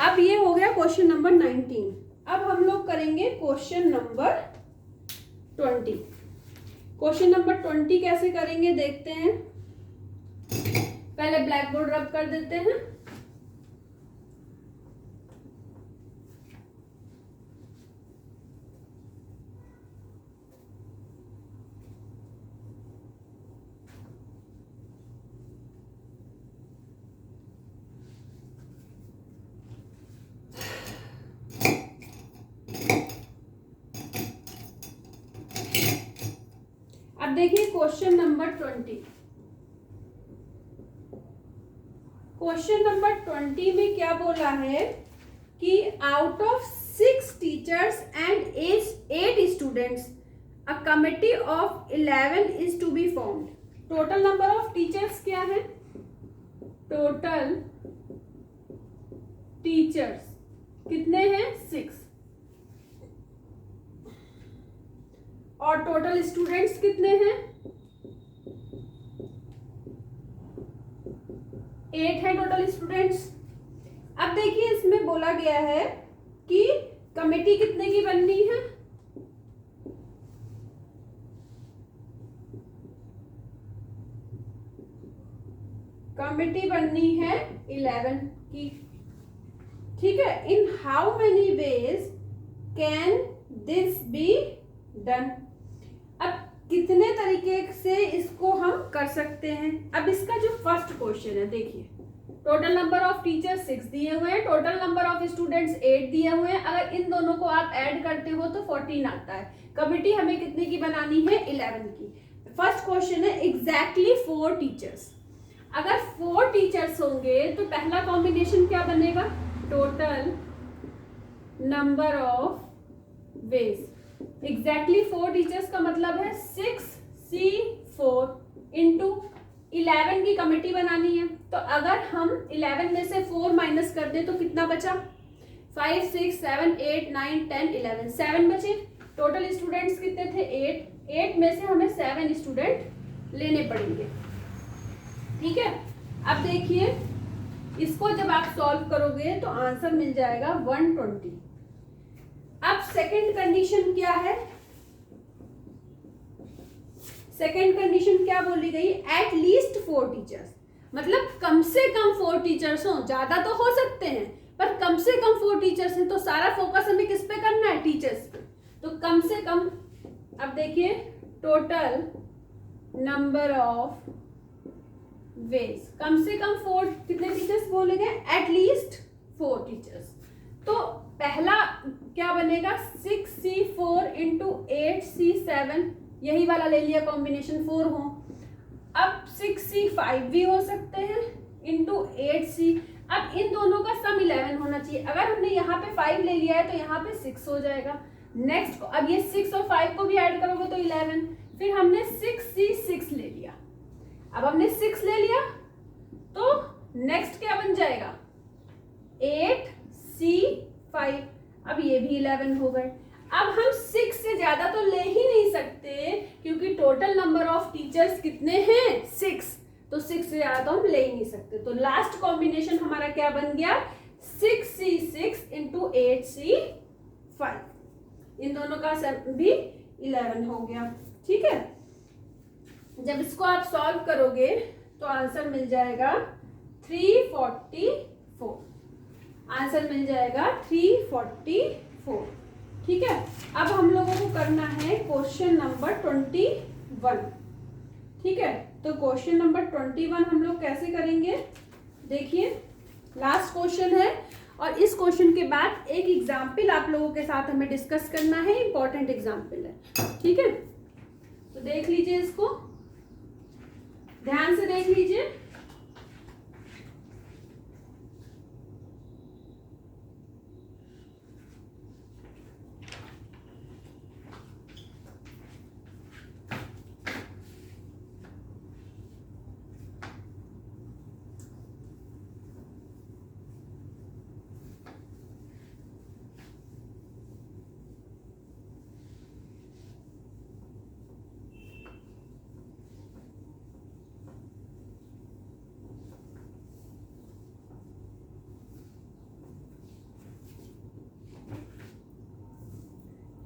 अब ये हो गया क्वेश्चन नंबर 19। अब हम लोग करेंगे क्वेश्चन नंबर 20। क्वेश्चन नंबर 20 कैसे करेंगे देखते हैं। पहले ब्लैक बोर्ड रब कर देते हैं। अब देखिए क्वेश्चन नंबर 20। क्वेश्चन नंबर 20 में क्या बोला है कि out of 6 teachers and 8 students a committee of 11 is to be formed. Total number of teachers क्या है? टोटल टीचर्स कितने हैं? 6। और टोटल स्टूडेंट्स कितने हैं? 8 है टोटल स्टूडेंट्स। अब देखिए इसमें बोला गया है कि कमेटी कितने की बननी है? कमेटी बननी है 11 की। ठीक है, इन how many ways can this be done? अब कितने तरीके से इसको हम कर सकते हैं? अब इसका जो फर्स्ट क्वेश्चन है देखिए, टोटल नंबर ऑफ टीचर्स 6 दिए हुए हैं, टोटल नंबर ऑफ स्टूडेंट्स 8 दिए हुए हैं। अगर इन दोनों को आप ऐड करते हो तो 14 आता है। कमिटी हमें कितने की बनानी है? 11 की। फर्स्ट क्वेश्चन है एग्जैक्टली 4 टीचर्स। अगर 4 टीचर्स होंगे तो पहला कॉम्बिनेशन क्या बनेगा? Total number of veg. Exactly 4 teachers का मतलब है 6C4 इंटू 11 की कमेटी बनानी है। तो अगर हम 11 में से 4 माइनस कर दें तो कितना बचा? 5, 6, 7, 8, 9, 10, 11, 7 बचे। टोटल स्टूडेंट्स कितने थे? 8 में से हमें 7 स्टूडेंट लेने पड़ेंगे। ठीक है, अब देखिए इसको जब आप सॉल्व करोगे तो आंसर मिल जाएगा 120। अब सेकंड कंडीशन क्या है? सेकंड कंडीशन क्या बोली गई? एट लीस्ट 4 टीचर्स, मतलब कम से कम 4 टीचर्स हो। ज्यादा तो हो सकते हैं पर कम से कम 4 टीचर्स हैं। तो सारा फोकस हमें किस पे करना है? टीचर्स पे। तो कम से कम, अब देखिए टोटल नंबर ऑफ वेज, कम से कम 4 कितने टीचर्स बोले गए? At least 4 teachers. तो पहला क्या बनेगा? 6C4 इंटू 8C7, यही वाला ले लिया कॉम्बिनेशन 4 हो। अब 6C5 भी हो सकते हैं इंटू 8C। अब इन दोनों का सम 11 होना चाहिए। अगर हमने यहाँ पे 5 ले लिया है तो यहाँ पे 6 हो जाएगा। नेक्स्ट अब ये 6 और 5 को भी ऐड करोगे तो 11। फिर हमने 6C6 ले लिया। अब हमने 6 ले लिया तो नेक्स्ट क्या बन जाएगा? 8C5। अब ये भी 11 हो गए। अब हम 6 से ज्यादा तो ले ही नहीं सकते क्योंकि टोटल नंबर ऑफ टीचर्स कितने हैं? 6। तो 6 से ज्यादा तो हम ले ही नहीं सकते। तो लास्ट कॉम्बिनेशन हमारा क्या बन गया? 6C6 into 8C5। इन दोनों का सम भी 11 हो गया। ठीक है, जब इसको आप सॉल्व करोगे तो आंसर मिल जाएगा 344। आंसर मिल जाएगा 344। ठीक है, अब हम लोगों को करना है क्वेश्चन नंबर 21। ठीक है, तो क्वेश्चन नंबर 21 हम लोग कैसे करेंगे? देखिए लास्ट क्वेश्चन है और इस क्वेश्चन के बाद एक एग्जाम्पल आप लोगों के साथ हमें डिस्कस करना है, इंपॉर्टेंट एग्जाम्पल है, ठीक है। तो देख लीजिए, इसको ध्यान से देख लीजिए।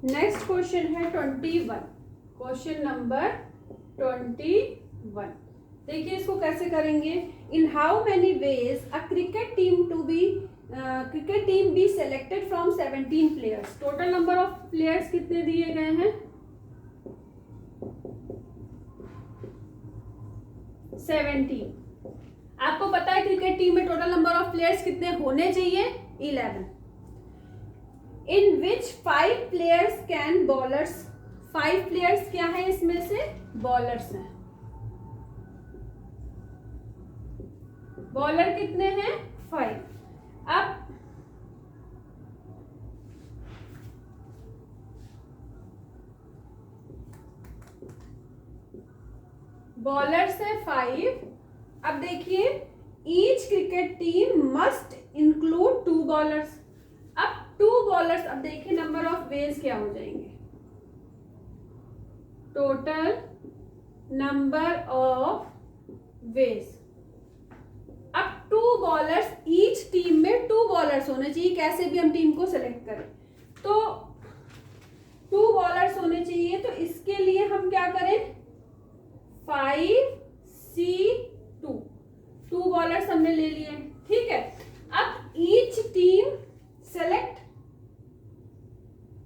नेक्स्ट क्वेश्चन है 21, क्वेश्चन नंबर 21। देखिए इसको कैसे करेंगे। इन how many veg a cricket team be selected from 17 players. Total number of players कितने दिए गए हैं? 17। आपको पता है क्रिकेट टीम में टोटल नंबर ऑफ प्लेयर्स कितने होने चाहिए? 11। इन विच 5 प्लेयर्स कैन बॉलर्स। 5 प्लेयर्स क्या है इसमें से? बॉलर्स हैं। बॉलर कितने हैं? 5। अब बॉलर्स है 5। अब देखिए, each cricket team must include 2 bowlers. अब 2 बॉलर्स, अब देखिए नंबर ऑफ वेज क्या हो जाएंगे? Total number of veg. अब 2 बॉलर्स, ईच टीम में 2 बॉलर्स होने चाहिए। कैसे भी हम टीम को सेलेक्ट करें तो 2 बॉलर्स होने चाहिए। तो इसके लिए हम क्या करें? 5C2 2 बॉलर्स हमने ले लिए, ठीक है। अब each team select,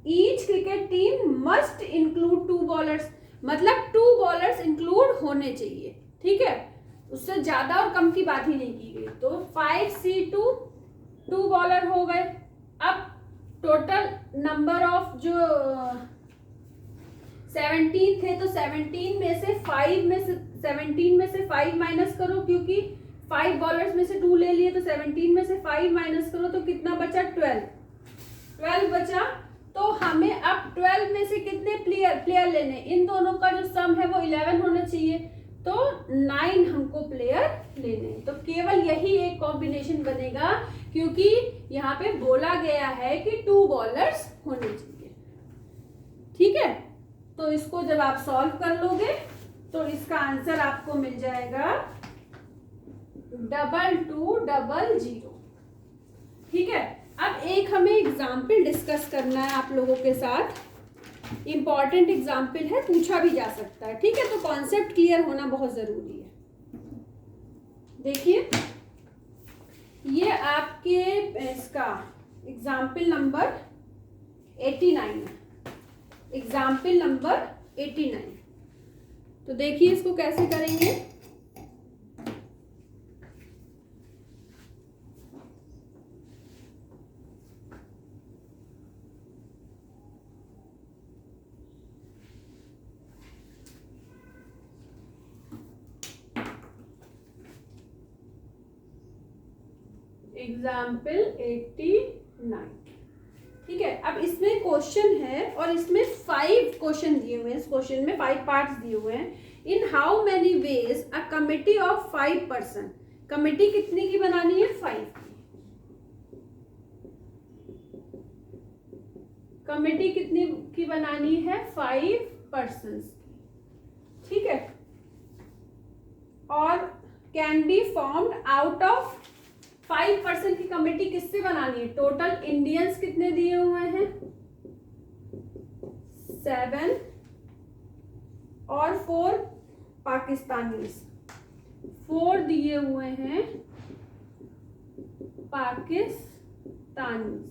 each cricket team must include 2 bowlers, मतलब 2 बॉलर्स इंक्लूड होने चाहिए, ठीक है। उससे ज्यादा और कम की बात ही नहीं की गई। तो 5C2 2 बॉलर हो गए। अब टोटल नंबर ऑफ जो 17 थे, तो 17 में से 5 माइनस करो, क्योंकि 5 बॉलर्स में से 2 ले लिए, तो 17 में से 5 माइनस करो तो कितना बचा? 12 बचा। तो हमें अब 12 में से कितने प्लेयर लेने? इन दोनों का जो सम है वो 11 होना चाहिए, तो 9 हमको प्लेयर लेने। तो केवल यही एक कॉम्बिनेशन बनेगा, क्योंकि यहाँ पे बोला गया है कि 2 बॉलर्स होने चाहिए, ठीक है। तो इसको जब आप सॉल्व कर लोगे तो इसका आंसर आपको मिल जाएगा 2200, ठीक है। अब एक हमें एग्जाम्पल डिस्कस करना है आप लोगों के साथ। इंपॉर्टेंट एग्जाम्पल है, पूछा भी जा सकता है, ठीक है। तो कॉन्सेप्ट क्लियर होना बहुत जरूरी है। देखिए, ये आपके इसका एग्जाम्पल नंबर 89 है। Example number 89। तो देखिए इसको कैसे करेंगे। एग्जाम्पल 89, ठीक है। अब इसमें क्वेश्चन है और इसमें 5 क्वेश्चन दिए हुए हैं। इस क्वेश्चन में 5 पार्ट्स दिए हुए हैं। इन how many veg a committee of 5 person. Committee कितने की बनानी है? 5 की। कमिटी कितनी की बनानी है? 5 पर्सन्स की, ठीक है। और can be formed out of 5 person की कमेटी किससे बनानी है? टोटल इंडियंस कितने दिए हुए हैं? 7 और 4 पाकिस्तानीज, 4 दिए हुए हैं पाकिस्तानीज,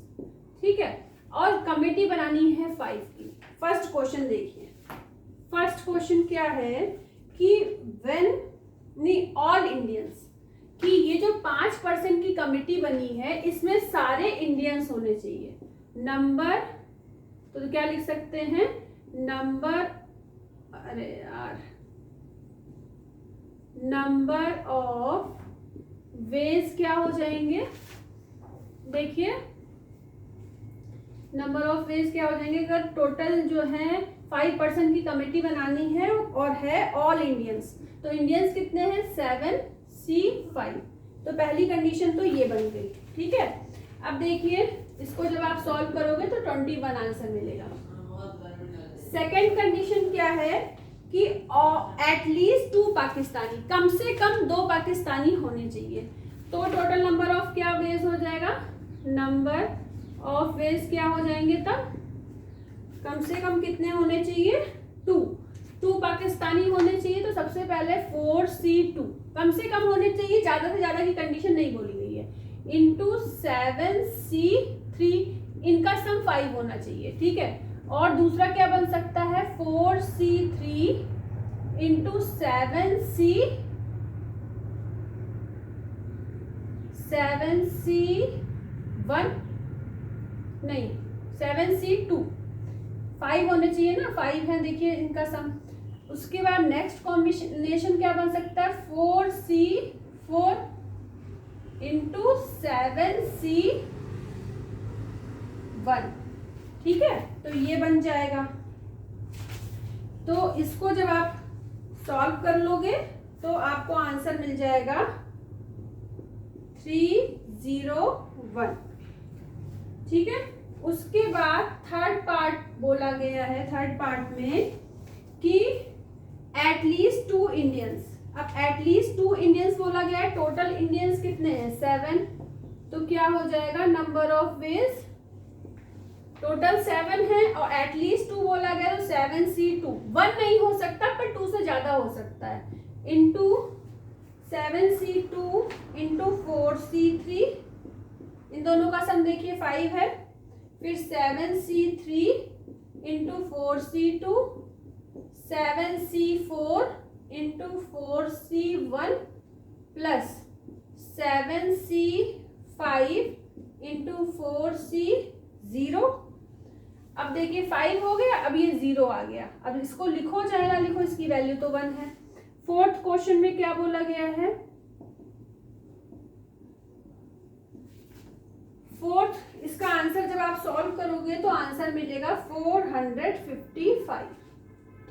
ठीक है। और कमेटी बनानी है 5 की। फर्स्ट क्वेश्चन देखिए। फर्स्ट क्वेश्चन क्या है कि व्हेन ऑल इंडियंस, कि ये जो 5% की कमिटी बनी है इसमें सारे इंडियंस होने चाहिए। नंबर, तो क्या लिख सकते हैं, नंबर, अरे यार, नंबर ऑफ वेज क्या हो जाएंगे, देखिए नंबर ऑफ वेज क्या हो जाएंगे, अगर टोटल जो है 5% की कमेटी बनानी है और है ऑल इंडियंस, तो इंडियंस कितने हैं, 7C5। तो पहली कंडीशन तो ये बन गई, ठीक है। अब देखिए इसको जब आप सॉल्व करोगे तो 21 आंसर मिलेगा। सेकेंड कंडीशन क्या है कि एटलीस्ट 2 पाकिस्तानी, कम से कम 2 पाकिस्तानी होने चाहिए। तो टोटल नंबर ऑफ क्या वेज हो जाएगा, नंबर ऑफ वेज क्या हो जाएंगे तब, कम से कम कितने होने चाहिए, 2 पाकिस्तानी होने चाहिए। तो सबसे पहले 4C2 कम से कम होने चाहिए, ज्यादा से ज्यादा की कंडीशन नहीं बोली गई है, इंटू 7C3, इनका सम 5 होना चाहिए, ठीक है। और दूसरा क्या बन सकता है, 4C3 इंटू 7C1 नहीं 7C2, 5 होने चाहिए ना, 5 है देखिए इनका सम। उसके बाद नेक्स्ट कॉम्बिनेशन क्या बन सकता है, 4C4 इंटू 7C1, ठीक है। तो ये बन जाएगा। तो इसको जब आप सॉल्व कर लोगे तो आपको आंसर मिल जाएगा 301, ठीक है। उसके बाद थर्ड पार्ट बोला गया है, थर्ड पार्ट में कि एटलीस्ट 2 इंडियंस। अब एटलीस्ट 2 इंडियंस बोला गया है, टोटल इंडियंस कितने हैं, 7। तो क्या हो जाएगा, नंबर ऑफ वेज टोटल 7 है और एटलीस्ट 2 बोला गया तो 7C2, 1 नहीं हो सकता पर 2 से ज्यादा हो सकता है, इंटू 7C2 इंटू 4C3, इन दोनों का सम देखिए 5 है, फिर 7C3 into 4C2, 7C4 into 4C1 plus 7C5 into 4C0। अब देखिए 5 हो गया, अब ये 0 आ गया। अब इसको लिखो चाहे ना लिखो, इसकी वैल्यू तो 1 है। फोर्थ क्वेश्चन में क्या बोला गया है, फोर्थ, इसका आंसर जब आप सॉल्व करोगे तो आंसर मिलेगा 455,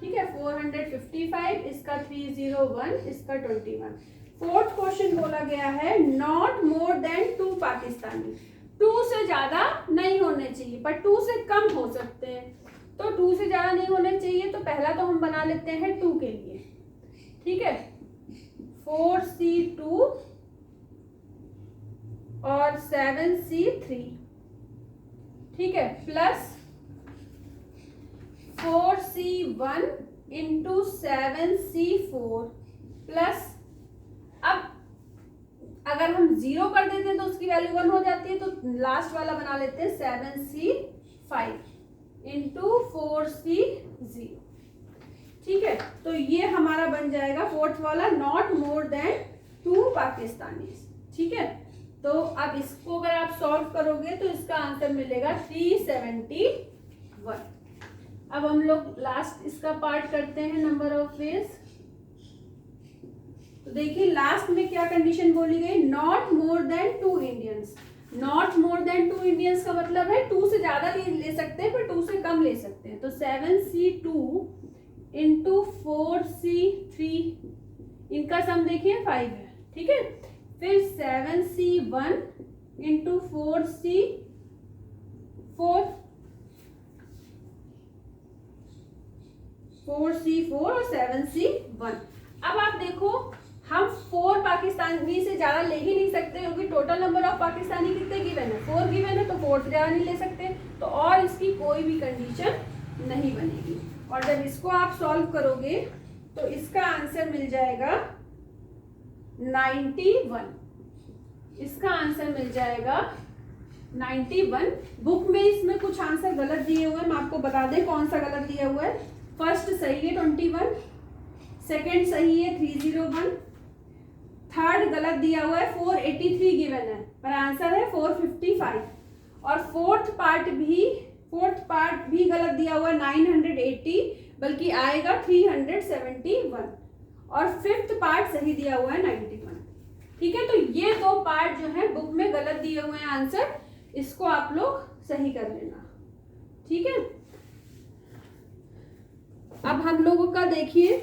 ठीक है, 455, इसका 301, इसका 21। फोर्थ क्वेश्चन बोला गया है नॉट मोर देन 2 पाकिस्तानी, 2 से ज्यादा नहीं होने चाहिए पर 2 से कम हो सकते हैं। तो 2 से ज्यादा नहीं होने चाहिए, तो पहला तो हम बना लेते हैं 2 के लिए, ठीक है, 4C2 और 7C3, ठीक है, plus 4C1 into 7C4 plus, अब अगर हम 0 कर देते हैं तो उसकी वैल्यू 1 हो जाती है, तो लास्ट वाला बना लेते हैं 7C5 इंटू 4C0, ठीक है। तो ये हमारा बन जाएगा फोर्थ वाला, नॉट मोर देन 2 पाकिस्तानी, ठीक है। तो अब इसको अगर आप सॉल्व करोगे तो इसका आंसर मिलेगा 371। अब हम लोग लास्ट इसका पार्ट करते हैं, नंबर ऑफ वेज। तो देखिए लास्ट में क्या कंडीशन बोली गई, not more than 2 Indians. Not more than 2 Indians का मतलब है 2 से ज्यादा ले सकते हैं पर 2 से कम ले सकते हैं। तो 7C2 इंटू 4C3, इनका सम देखिए 5 है, ठीक है। फिर 7C1 इंटू 4C4, 4C4 और 7C1। अब आप देखो हम 4 पाकिस्तानी से ज्यादा ले ही नहीं सकते क्योंकि टोटल नंबर ऑफ पाकिस्तानी कितने गिवन है, 4 गिवन है, तो 4 से ज्यादा नहीं ले सकते, तो और इसकी कोई भी कंडीशन नहीं बनेगी। और जब इसको आप सॉल्व करोगे तो इसका आंसर मिल जाएगा 91, इसका आंसर मिल जाएगा 91। बुक में इसमें कुछ आंसर गलत दिए हुए हैं, मैं आपको बता दें कौन सा गलत दिया हुआ है। फर्स्ट सही है 21, सेकंड सही है 301, थर्ड गलत दिया हुआ है, 483 गिवन है पर आंसर है 455। और फोर्थ पार्ट भी गलत दिया हुआ है 980, बल्कि आएगा 371। और फिफ्थ पार्ट सही दिया हुआ है 91। ठीक है, तो ये दो पार्ट जो है बुक में गलत दिए हुए हैं आंसर, इसको आप लोग सही कर लेना। ठीक है, अब हम लोगों का देखिए,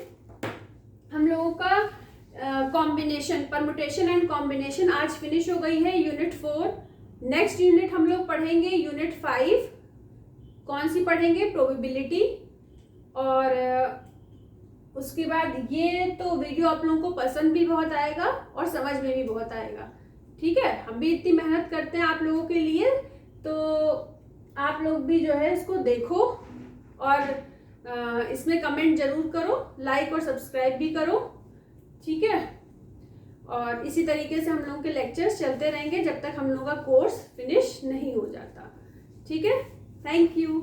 हम लोगों का कॉम्बिनेशन, परमुटेशन एंड कॉम्बिनेशन आज फिनिश हो गई है, यूनिट 4। नेक्स्ट यूनिट हम लोग पढ़ेंगे यूनिट 5। कौन सी पढ़ेंगे? प्रोबेबिलिटी। और उसके बाद ये तो वीडियो आप लोगों को पसंद भी बहुत आएगा और समझ में भी बहुत आएगा। ठीक है, हम भी इतनी मेहनत करते हैं आप लोगों के लिए, तो आप लोग भी जो है इसको देखो और इसमें कमेंट जरूर करो, लाइक और सब्सक्राइब भी करो। ठीक है, और इसी तरीके से हम लोगों के लेक्चर्स चलते रहेंगे जब तक हम लोगों का कोर्स फिनिश नहीं हो जाता। ठीक है, थैंक यू।